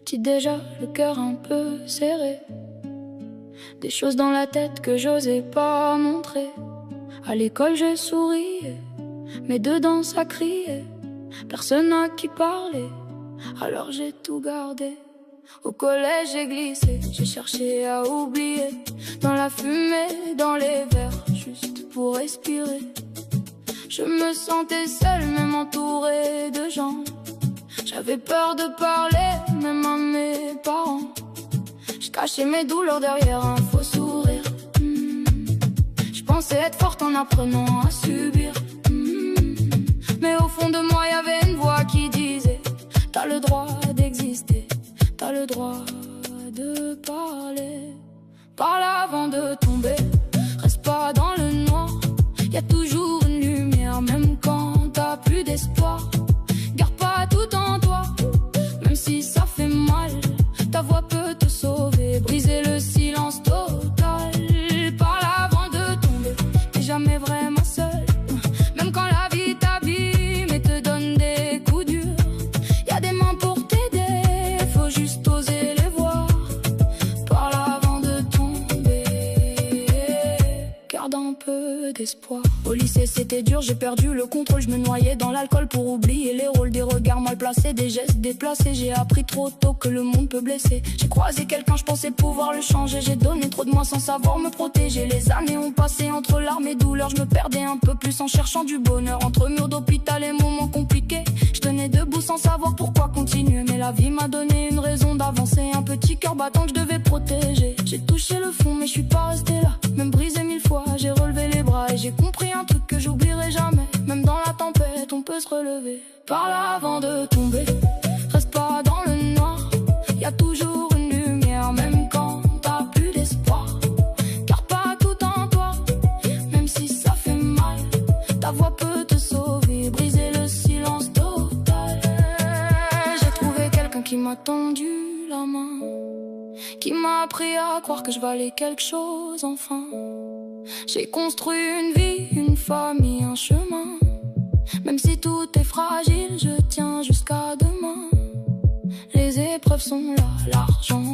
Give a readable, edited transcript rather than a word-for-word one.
Petit déjà, le cœur un peu serré. Des choses dans la tête que j'osais pas montrer. À l'école j'ai souri, mais dedans ça criait. Personne à qui parler, alors j'ai tout gardé. Au collège j'ai glissé, j'ai cherché à oublier. Dans la fumée, dans les verres, juste pour respirer. Je me sentais seule, même entourée de gens. J'avais peur de parler, même à mes parents. Je cachais mes douleurs derrière un faux sourire. Je pensais être forte en apprenant à subir. Mais au fond de moi, y avait une voix qui disait: t'as le droit d'exister, t'as le droit de parler. Parle avant de tomber, reste pas dans le noir. Y a toujours une lumière, même quand t'as plus d'espoir. Garde pas tout en toi, même si ça fait mal. Ta voix peut te sauver, briser le silence total. Parle avant de tomber, t'es jamais vraiment seul. Même quand la vie t'abîme et te donne des coups durs, y a des mains pour t'aider, faut juste oser les voir. Parle avant de tomber, garde un peu d'espoir. Au lycée c'était dur, j'ai perdu le contrôle. Je me noyais dans l'alcool pour oublier les rôles. Des regards mal placés, des gestes déplacés. J'ai appris trop tôt que le monde peut blesser. J'ai croisé quelqu'un, je pensais pouvoir le changer. J'ai donné trop de moi sans savoir me protéger. Les années ont passé entre larmes et douleurs. Je me perdais un peu plus en cherchant du bonheur. Entre murs d'hôpital et moments compliqués, je tenais debout sans savoir pourquoi continuer. Mais la vie m'a donné une raison d'avancer. Un petit cœur battant que je devais protéger. J'ai touché le fond mais je suis pas resté là. Même brisé 1000 fois, j'ai relevé les bras. Et j'ai compris un truc que j'oublierai jamais. Même dans la tempête, on peut se relever. Parle avant de tomber, reste pas dans le noir. Y a toujours une lumière, même quand t'as plus d'espoir. Garde pas tout en toi, même si ça fait mal. Ta voix peut te sauver, briser le silence total. J'ai trouvé quelqu'un qui m'a tendu la main, qui m'a appris à croire que je valais quelque chose enfin. J'ai construit une vie, une famille, un chemin. Même si tout est fragile, je tiens jusqu'à demain. Les épreuves sont là, l'argent